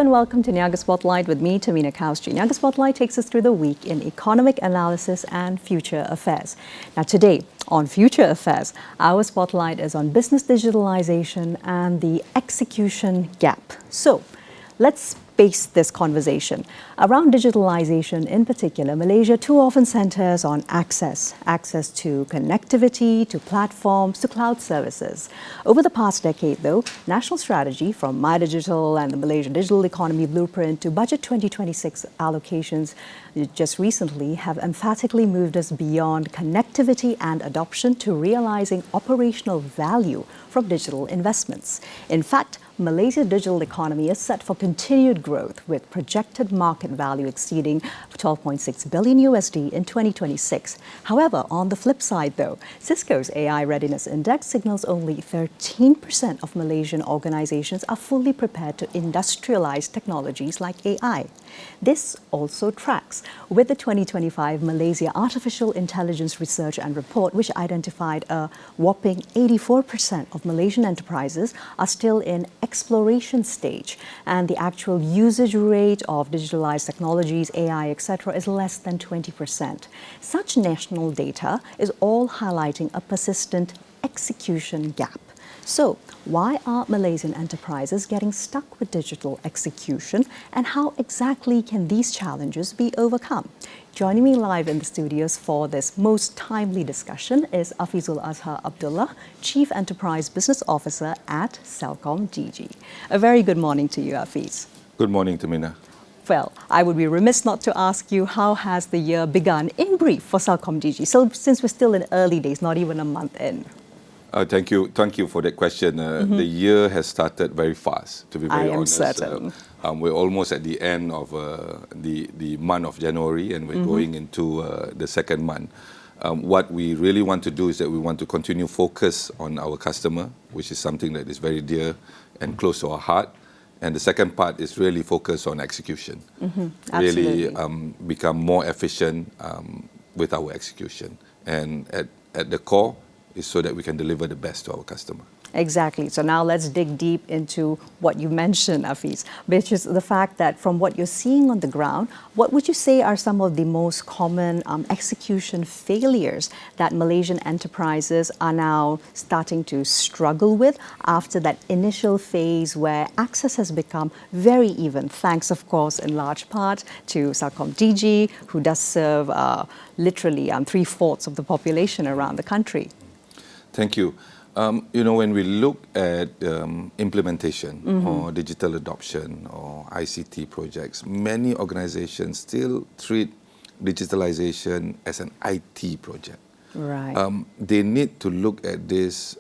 and welcome to Niaga Spotlight with me, Tehmina Kaoosji. Niaga Spotlight takes us through the week in economic analysis and future affairs. Now today, on future affairs, our spotlight is on business digitalization and the execution gap. So, let's base this conversation. Around digitalization in particular, Malaysia too often centers on access to connectivity, to platforms, to cloud services. Over the past decade though, national strategy from My Digital and the Malaysian Digital Economy Blueprint to Budget 2026 allocations just recently have emphatically moved us beyond connectivity and adoption to realizing operational value from digital investments. In fact, Malaysia's digital economy is set for continued growth with projected market value exceeding 12.6 billion USD in 2026. However, on the flip side though, Cisco's AI Readiness Index signals only 13% of Malaysian organizations are fully prepared to industrialize technologies like AI. This also tracks with the 2025 Malaysia Artificial Intelligence Research and Report, which identified a whopping 84% of Malaysian enterprises are still in exploration stage, and the actual usage rate of digitalized technologies, AI, etc., is less than 20%. Such national data is all highlighting a persistent execution gap. So, why are Malaysian enterprises getting stuck with digital execution, and how exactly can these challenges be overcome? Joining me live in the studios for this most timely discussion is Afizulazha Abdullah, Chief Enterprise Business Officer at CelcomDigi. A very good morning to you, Afiz. Good morning, Tehmina. Well, I would be remiss not to ask you, how has the year begun in brief for CelcomDigi? So, since we're still in early days, not even a month in. Thank you for that question. The year has started very fast, to be very honest. I am certain. We're almost at the end of the month of January, and we're going into the second month. What we really want to do is that we want to continue focus on our customer, which is something that is very dear and close to our heart. And the second part is really focus on execution. Really become more efficient with our execution. And at the core, is so that we can deliver the best to our customer. Exactly. So now let's dig deep into what you mentioned, Afiz, which is the fact that from what you're seeing on the ground, what would you say are some of the most common execution failures that Malaysian enterprises are now starting to struggle with after that initial phase where access has become very even, thanks, of course, in large part to CelcomDigi, who does serve literally 3/4 of the population around the country? Thank you. When we look at implementation or digital adoption or ICT projects, many organizations still treat digitalization as an IT project. Right. They need to look at this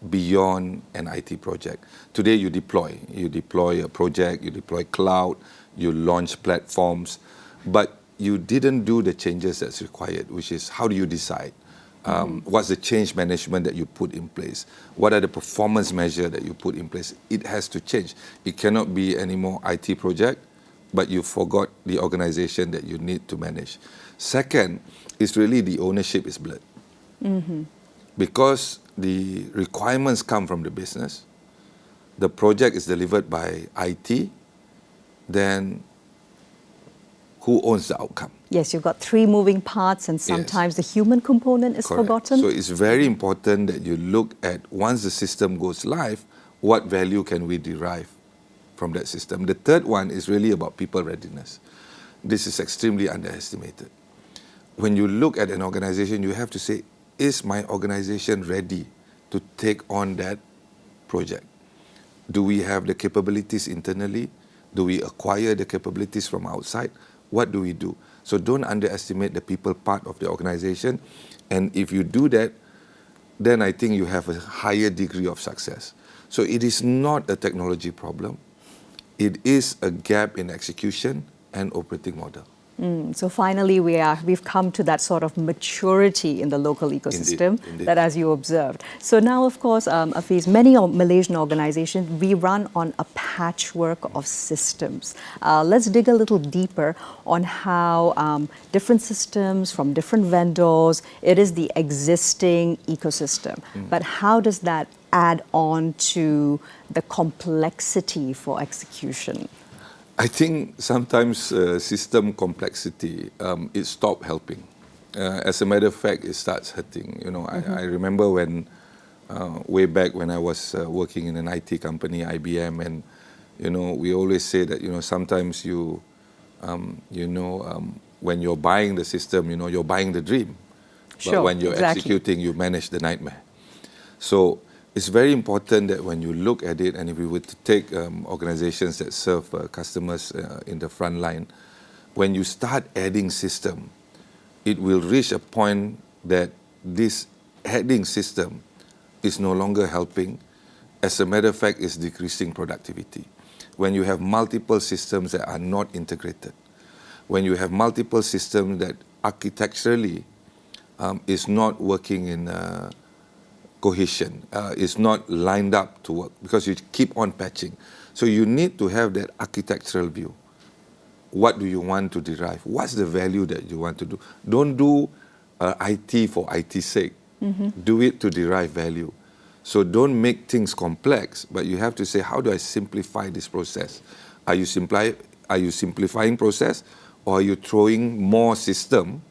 beyond an IT project. Today you deploy a project, you deploy cloud, you launch platforms, but you didn't do the changes that's required, which is how do you decide? What's the change management that you put in place? What are the performance measures that you put in place? It has to change. It cannot be any more IT project, but you forgot the organization that you need to manage. Second is really the ownership is blurred. Because the requirements come from the business, the project is delivered by IT, then who owns the outcome? Yes, you've got three moving parts, and sometimes the human component is forgotten. So it's very important that you look at, once the system goes live, what value can we derive from that system? The third one is really about people readiness. This is extremely underestimated. When you look at an organization, you have to say, is my organization ready to take on that project? Do we have the capabilities internally? Do we acquire the capabilities from outside? What do we do? So don't underestimate the people part of the organization. And if you do that, then I think you have a higher degree of success. So it is not a technology problem. It is a gap in execution and operating model. So finally, we've come to that sort of maturity in the local ecosystem. Indeed. That, as you observed. So now, of course, Afiz, many Malaysian organizations, we run on a patchwork of systems. Let's dig a little deeper on how different systems from different vendors, it is the existing ecosystem. But how does that add on to the complexity for execution? I think sometimes system complexity, it stopped helping. As a matter of fact, it starts hurting. I remember when, way back when I was working in an IT company, IBM, and, we always say that, sometimes when you're buying the system, you're buying the dream. Sure, but when you're exactly. executing, you manage the nightmare. So it's very important that when you look at it, and if we were to take organizations that serve customers in the front line, when you start adding system, it will reach a point that this adding system is no longer helping. As a matter of fact, it's decreasing productivity. When you have multiple systems that are not integrated, when you have multiple systems that architecturally is not working in cohesion, is not lined up to work because you keep on patching. So you need to have that architectural view. What do you want to derive? What's the value that you want to do? Don't do IT for IT's sake. Do it to derive value. So don't make things complex, but you have to say, how do I simplify this process? Are you simplifying process, or are you throwing more system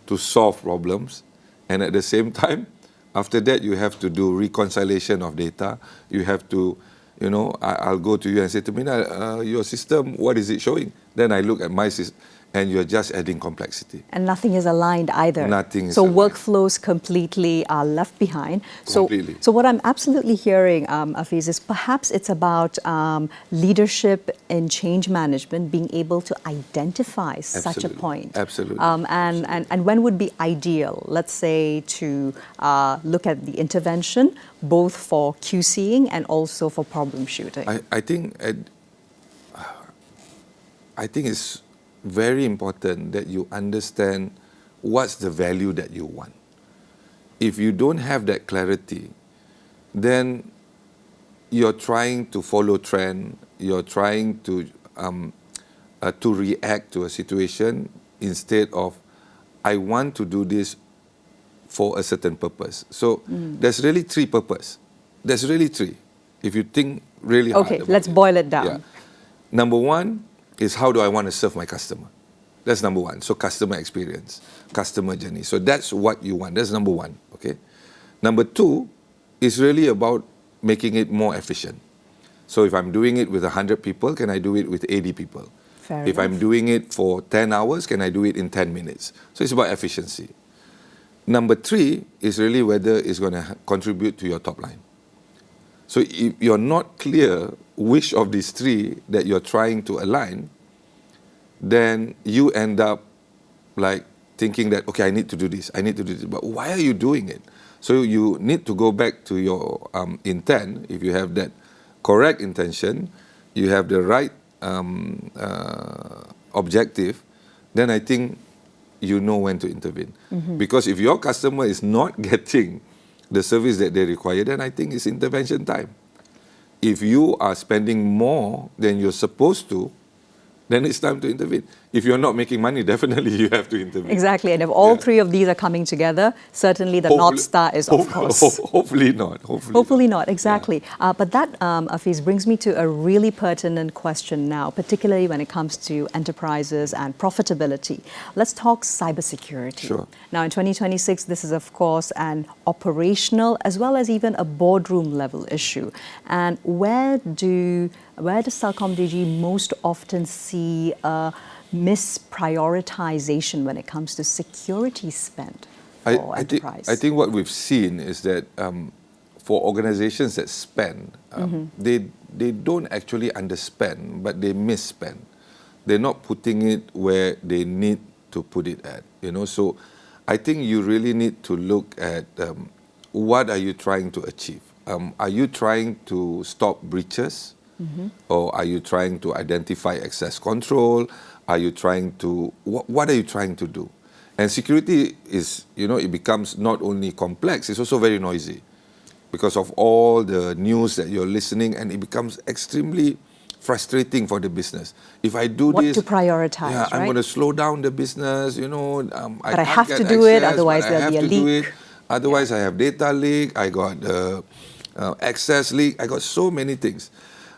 to solve problems? And at the same time, after that, you have to do reconciliation of data. You have to, I'll go to you and say, Tehmina, your system, what is it showing? Then I look at my system, and you're just adding complexity. And nothing is aligned either. Nothing is so aligned. Workflows completely are left behind. Completely. So what I'm absolutely hearing, Afiz, is perhaps it's about leadership in change management, being able to identify such a point. Absolutely. And when would be ideal, let's say, to look at the intervention, both for QCing and also for problem shooting? I think it's very important that you understand what's the value that you want. If you don't have that clarity, then you're trying to follow trend, you're trying to react to a situation instead of, I want to do this for a certain purpose. So there's really three purposes. There's really three. If you think really hard Okay, about let's boil it down. Yeah. Number one is, how do I want to serve my customer? That's number one. So customer experience, customer journey. So that's what you want. That's number one. Okay. Number two is really about making it more efficient. So if I'm doing it with 100 people, can I do it with 80 people? Fair if enough. I'm doing it for 10 hours, can I do it in 10 minutes? So it's about efficiency. Number three is really whether it's going to contribute to your top line. So if you're not clear which of these three that you're trying to align, then you end up like thinking that, okay, I need to do this, but why are you doing it? So you need to go back to your intent. If you have that correct intention, you have the right objective, then I think you know when to intervene. Because if your customer is not getting the service that they require, then I think it's intervention time. If you are spending more than you're supposed to, then it's time to intervene. If you're not making money, definitely you have to intervene. Exactly, and if all three of these are coming together, certainly the North Star is, of course. Hopefully not. Hopefully not, exactly. Yeah. But that, Afiz, brings me to a really pertinent question now, particularly when it comes to enterprises and profitability. Let's talk cybersecurity. Sure. Now, in 2026, this is, of course, an operational as well as even a boardroom level issue. And where does CelcomDigi most often see a misprioritization when it comes to security spend for enterprise? I think what we've seen is that for organizations that spend, they don't actually underspend, but they misspend. They're not putting it where they need to put it at. So I think you really need to look at what are you trying to achieve. Are you trying to stop breaches? Or are you trying to identify access control? Are you trying to, what are you trying to do? And security is, it becomes not only complex, it's also very noisy because of all the news that you're listening, and it becomes extremely frustrating for the business. If I do what this, to prioritize, yeah, I'm right? going to slow down the business, but I have to do it, otherwise there'll be a leak. Otherwise I have data leak, I got access leak, I got so many things.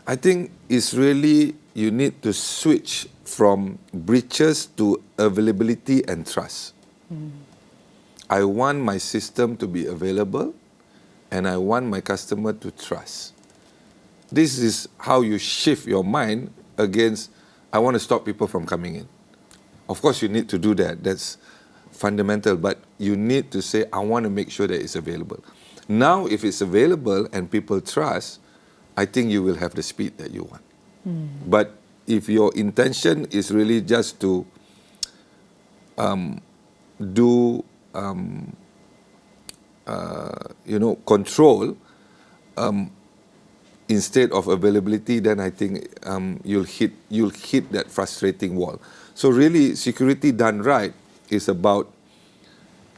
I think it's really you need to switch from breaches to availability and trust. I want my system to be available, and I want my customer to trust. This is how you shift your mind against, I want to stop people from coming in. Of course, you need to do that. That's fundamental. But you need to say, I want to make sure that it's available. Now, if it's available and people trust, I think you will have the speed that you want. But if your intention is really just to control instead of availability, then I think you'll hit that frustrating wall. So really, security done right is about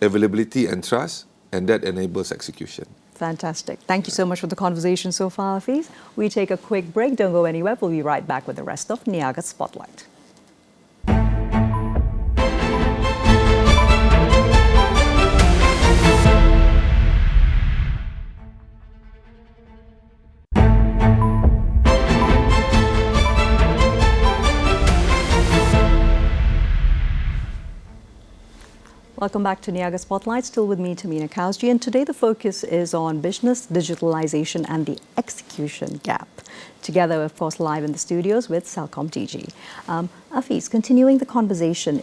availability and trust, and that enables execution. Fantastic. Thank you so much for the conversation so far, Hafiz. We take a quick break. Don't go anywhere. We'll be right back with the rest of Niaga Spotlight. Welcome back to Niaga Spotlight, still with me, Tehmina Kaoosji, and today the focus is on business digitalization and the execution gap. Together, of course, live in the studios with CelcomDigi. Hafiz, continuing the conversation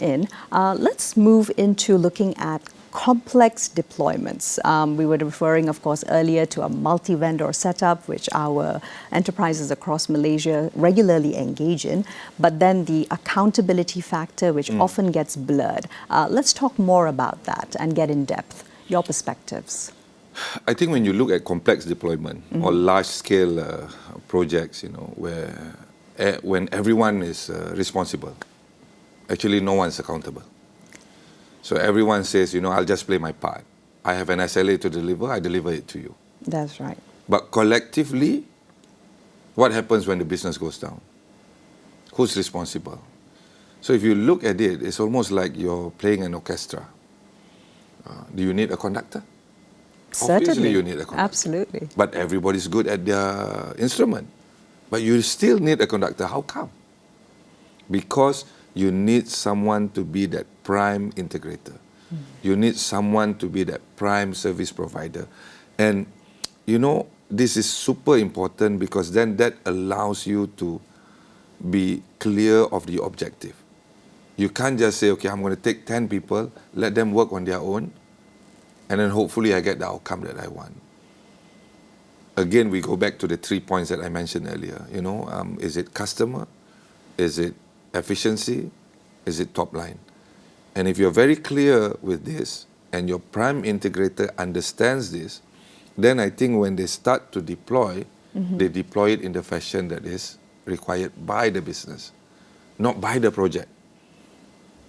let's move into looking at complex deployments. We were referring, of course, earlier to a multi-vendor setup, which our enterprises across Malaysia regularly engage in, but then the accountability factor, which often gets blurred. Let's talk more about that and get in depth. Your perspectives. I think when you look at complex deployment or large-scale projects, where when everyone is responsible, actually no one's accountable. So everyone says, I'll just play my part. I have an SLA to deliver, I deliver it to you. That's right. But collectively, what happens when the business goes down? Who's responsible? So if you look at it, it's almost like you're playing an orchestra. Do you need a conductor? Certainly. Obviously you need a conductor. Absolutely. But everybody's good at their instrument. But you still need a conductor. How come? Because you need someone to be that prime integrator. You need someone to be that prime service provider. And, this is super important because then that allows you to be clear of the objective. You can't just say, okay, I'm going to take 10 people, let them work on their own, and then hopefully I get the outcome that I want. Again, we go back to the 3 points that I mentioned earlier. Is it customer? Is it efficiency? Is it top line? And if you're very clear with this and your prime integrator understands this, then I think when they start to deploy, they deploy it in the fashion that is required by the business, not by the project.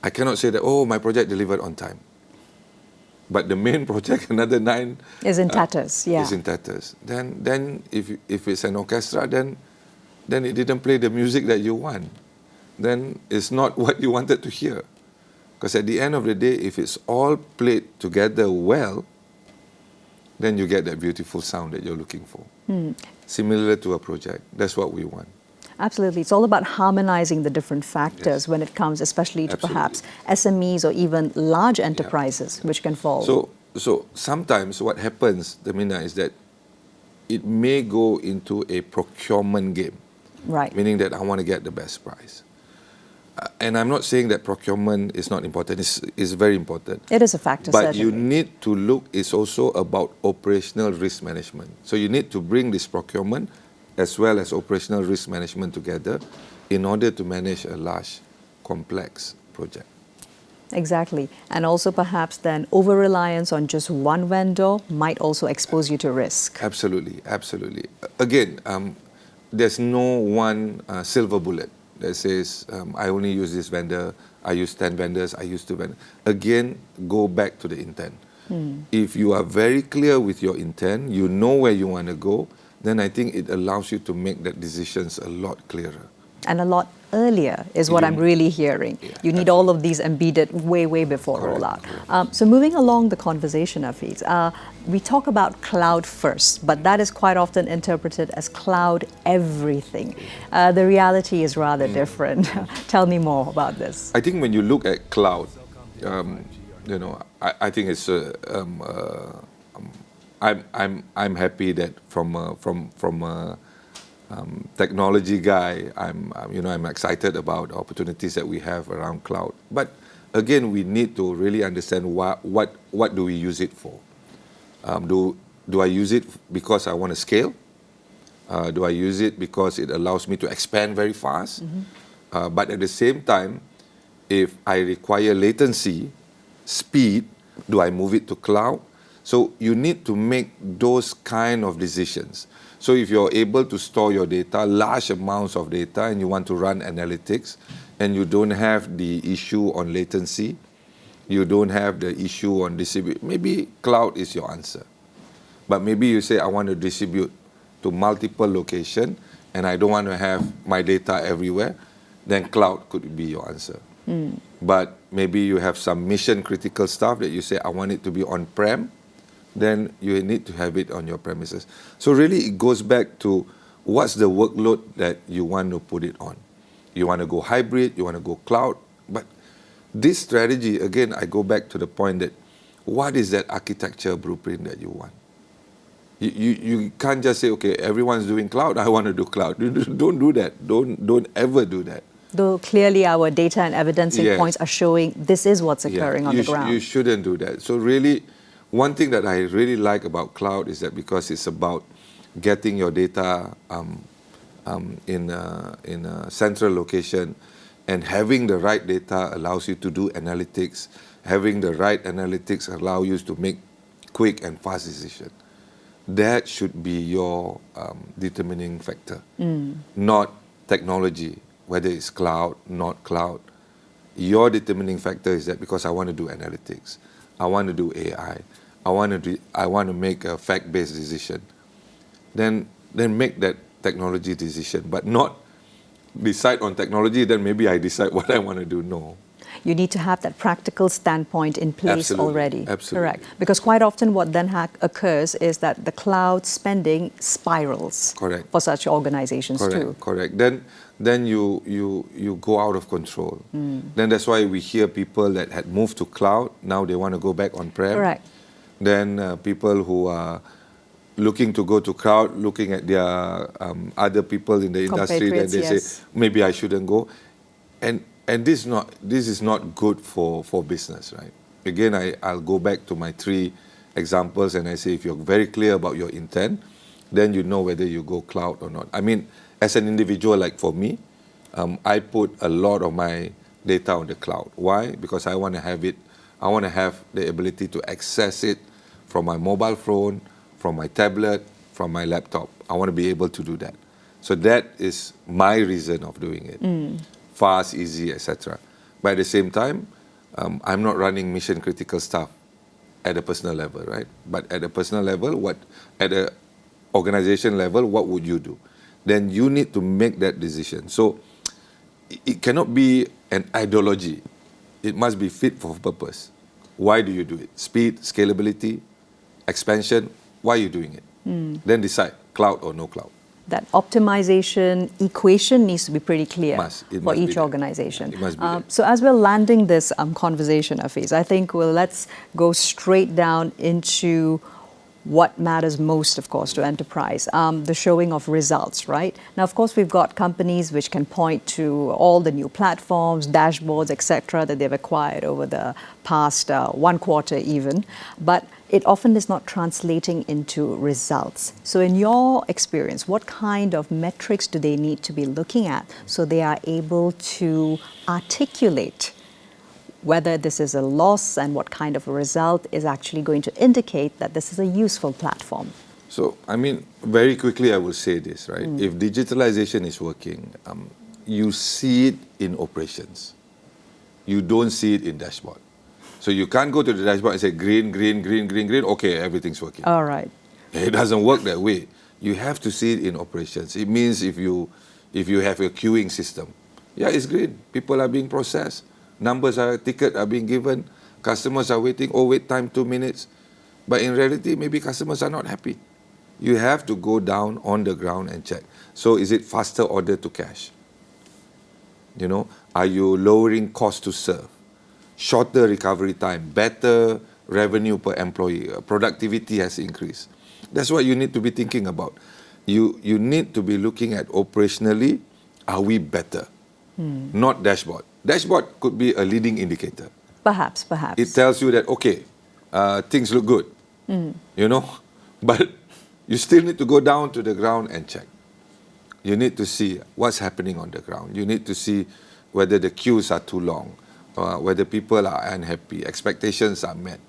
I cannot say that, my project delivered on time. But the main project, another 9... is in tatters, yeah. Is in tatters. Then if it's an orchestra, then it didn't play the music that you want. Then it's not what you wanted to hear. Because at the end of the day, if it's all played together well, then you get that beautiful sound that you're looking for. Similar to a project. That's what we want. Absolutely. It's all about harmonizing the different factors when it comes, especially to perhaps SMEs or even large enterprises, which can fall. So sometimes what happens, Tehmina, is that it may go into a procurement game. Right. Meaning that I want to get the best price. And I'm not saying that procurement is not important. It's very important. It is a factor, but certainly. you need to look, it's also about operational risk management. So you need to bring this procurement as well as operational risk management together in order to manage a large, complex project. Exactly. And also perhaps then over-reliance on just one vendor might also expose you to risk. Absolutely, absolutely. Again, there's no one silver bullet that says, I only use this vendor, I use 10 vendors, I use 2 vendors. Again, go back to the intent. If you are very clear with your intent, you know where you want to go, then I think it allows you to make that decisions a lot clearer. and a lot earlier is what I'm really hearing. Yeah, You need all of these embedded way before rollout. So moving along the conversation, Afiz, we talk about cloud first, but that is quite often interpreted as cloud everything. The reality is rather different. Tell me more about this. I think when you look at cloud, I think it's I'm happy that from a technology guy, I'm excited about opportunities that we have around cloud. But again, we need to really understand what do we use it for. Do I use it because I want to scale? Do I use it because it allows me to expand very fast? But at the same time, if I require latency, speed, do I move it to cloud? So you need to make those kind of decisions. So if you're able to store your data, large amounts of data, and you want to run analytics, and you don't have the issue on latency, you don't have the issue on distribute, maybe cloud is your answer. But maybe you say, I want to distribute to multiple locations, and I don't want to have my data everywhere, then cloud could be your answer. But maybe you have some mission critical stuff that you say, I want it to be on-prem, then you need to have it on your premises. So really it goes back to what's the workload that you want to put it on. You want to go hybrid, you want to go cloud. But this strategy, again, I go back to the point that what is that architecture blueprint that you want? You can't just say, okay, everyone's doing cloud, I want to do cloud. Don't do that. Don't ever do that. Though clearly our data and evidencing points are showing this is what's occurring on the ground. You shouldn't do that. So really, one thing that I really like about cloud is that because it's about getting your data in a central location, and having the right data allows you to do analytics. Having the right analytics allow you to make quick and fast decisions. That should be your determining factor, not technology, whether it's cloud, not cloud. Your determining factor is that because I want to do analytics, I want to do AI, I want to make a fact-based decision, then make that technology decision, but not decide on technology, then maybe I decide what I want to do. No. You need to have that practical standpoint in place already. Absolutely. Correct. Because quite often what then occurs is that the cloud spending spirals. Correct. For such organizations too. Correct. Then you go out of control. Then that's why we hear people that had moved to cloud, now they want to go back on-prem. Correct. Then people who are looking to go to cloud, looking at their other people in the industry, that they say, maybe I shouldn't go. And this is not good for business, right? Again, I'll go back to my 3 examples and I say, if you're very clear about your intent, then you know whether you go cloud or not. I mean, as an individual, like for me, I put a lot of my data on the cloud. Why? Because I want to have it. I want to have the ability to access it from my mobile phone, from my tablet, from my laptop. I want to be able to do that. So that is my reason of doing it. Fast, easy, etc. But at the same time, I'm not running mission critical stuff at a personal level, right? But at a personal level, at a organization level, what would you do? Then you need to make that decision. So it cannot be an ideology. It must be fit for purpose. Why do you do it? Speed, scalability, expansion. Why are you doing it? Then decide, cloud or no cloud. That optimization equation needs to be pretty clear for each organization. It must be that. So as we're landing this conversation, Afiz, I think let's go straight down into what matters most, of course, to enterprise, the showing of results, right? Now, of course, we've got companies which can point to all the new platforms, dashboards, etc., that they've acquired over the past 1 quarter even, but it often is not translating into results. So in your experience, what kind of metrics do they need to be looking at so they are able to articulate whether this is a loss and what kind of a result is actually going to indicate that this is a useful platform? So, I mean, very quickly I will say this, right? If digitalization is working, you see it in operations. You don't see it in dashboard. So you can't go to the dashboard and say green, green, green, green, green, okay, everything's working. All right. It doesn't work that way. You have to see it in operations. It means if you If you have a queuing system, yeah, it's great. People are being processed. Tickets are being given. Customers are waiting. Oh, wait time 2 minutes. But in reality, maybe customers are not happy. You have to go down on the ground and check. So is it faster order to cash? You know, are you lowering cost to serve? Shorter recovery time, better revenue per employee, productivity has increased. That's what you need to be thinking about. You need to be looking at operationally, are we better? Not dashboard. Dashboard could be a leading indicator. Perhaps. It tells you that, okay, things look good, you know, but you still need to go down to the ground and check. You need to see what's happening on the ground. You need to see whether the queues are too long, whether people are unhappy, expectations are met.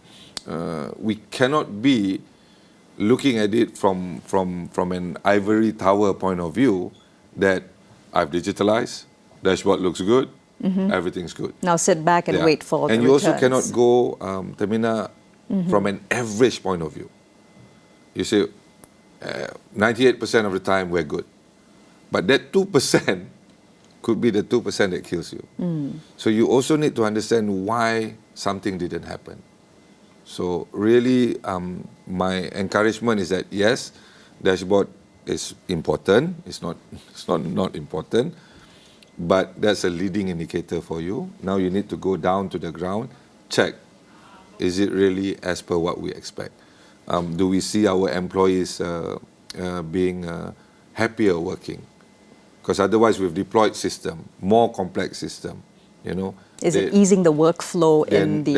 We cannot be looking at it from an ivory tower point of view that I've digitalized, dashboard looks good, everything's good. Now sit back and wait for the returns. And you also cannot go, Tehmina, from an average point of view. You say 98% of the time we're good. But that 2% could be the 2% that kills you. So you also need to understand why something didn't happen. So really, my encouragement is that yes, dashboard is important. It's not important, but that's a leading indicator for you. Now you need to go down to the ground, check, is it really as per what we expect? Do we see our employees being happier working? Because otherwise we've deployed system, more complex system, you know. Is it easing the workflow in the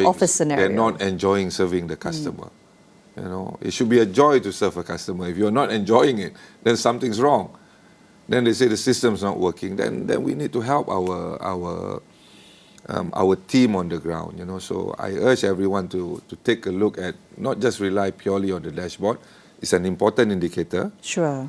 office scenario? They're not enjoying serving the customer. You know, it should be a joy to serve a customer. If you're not enjoying it, then something's wrong. Then they say the system's not working. Then we need to help our team on the ground. You know, so I urge everyone to take a look at, not just rely purely on the dashboard. It's an important indicator. Sure.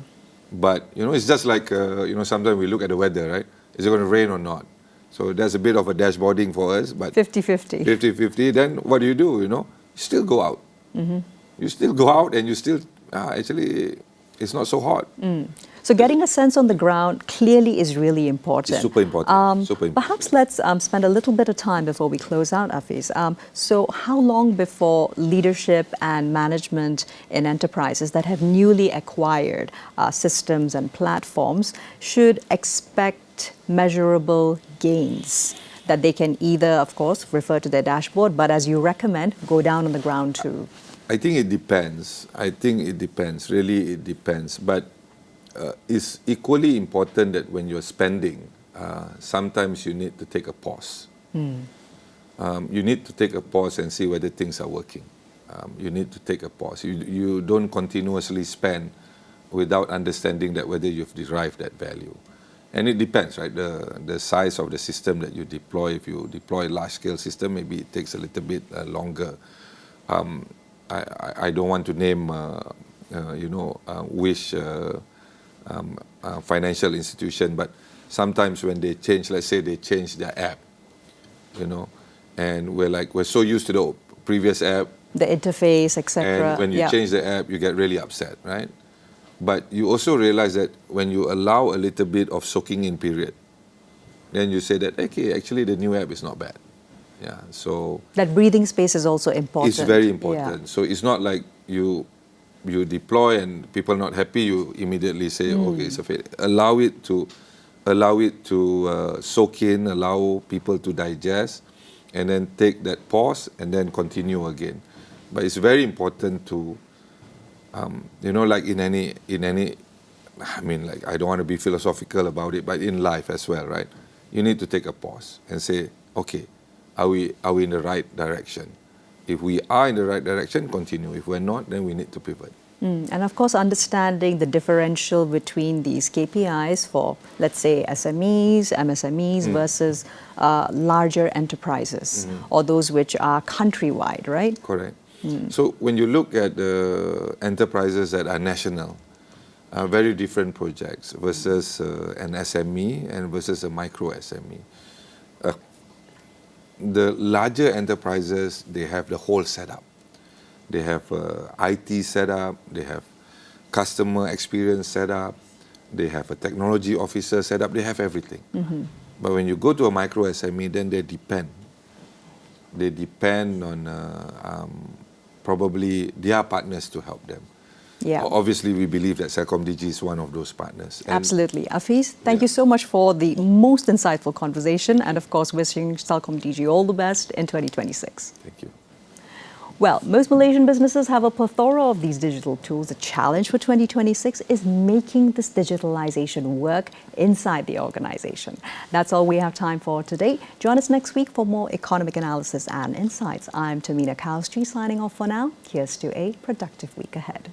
But you know, it's just like sometimes we look at the weather, right? Is it going to rain or not? So there's a bit of a dashboarding for us, but 50-50. 50-50. Then what do? You know, you still go out. You still go out, and you still actually it's not so hot. So getting a sense on the ground clearly is really important. It's super important. Perhaps let's spend a little bit of time before we close out, Afiz. So how long before leadership and management in enterprises that have newly acquired systems and platforms should expect measurable gains that they can either, of course, refer to their dashboard, but as you recommend, go down on the ground too? I think it depends. Really, it depends. But it's equally important that when you're spending, sometimes you need to take a pause. You need to take a pause and see whether things are working. You need to take a pause. You don't continuously spend without understanding that whether you've derived that value. And it depends, right? The size of the system that you deploy. If you deploy a large-scale system, maybe it takes a little bit longer. I don't want to name, which financial institution, but sometimes when they change, let's say they change their app, you know, and we're so used to the previous app, the interface, etc. And when you change the app, you get really upset, right? But you also realize that when you allow a little bit of soaking in period, then you say that, okay, actually the new app is not bad. Yeah, so that breathing space is also important. It's very important. So it's not like you deploy and people are not happy, you immediately say, okay, it's a failure. Allow it to soak in, allow people to digest, and then take that pause and then continue again. But it's very important to, like in any, I mean, like, I don't want to be philosophical about it, but in life as well, right? You need to take a pause and say, okay, are we in the right direction? If we are in the right direction, continue. If we're not, then we need to pivot. And of course, understanding the differential between these KPIs for, let's say, SMEs, MSMEs versus larger enterprises or those which are countrywide, right? Correct. So when you look at the enterprises that are national, very different projects versus an SME and versus a micro SME. The larger enterprises, they have the whole setup. They have IT setup, they have customer experience setup, they have a technology officer set up, they have everything. But when you go to a micro SME, then they depend. They depend on probably their partners to help them. Yeah. Obviously, we believe that CelcomDigi is one of those partners. And absolutely. Afiz, thank you so much for the most insightful conversation, and of course wishing CelcomDigi all the best in 2026. Thank you. Well, most Malaysian businesses have a plethora of these digital tools. The challenge for 2026 is making this digitalization work inside the organization. That's all we have time for today. Join us next week for more economic analysis and insights. I'm Tehmina Kaoosji signing off for now. Here's to a productive week ahead.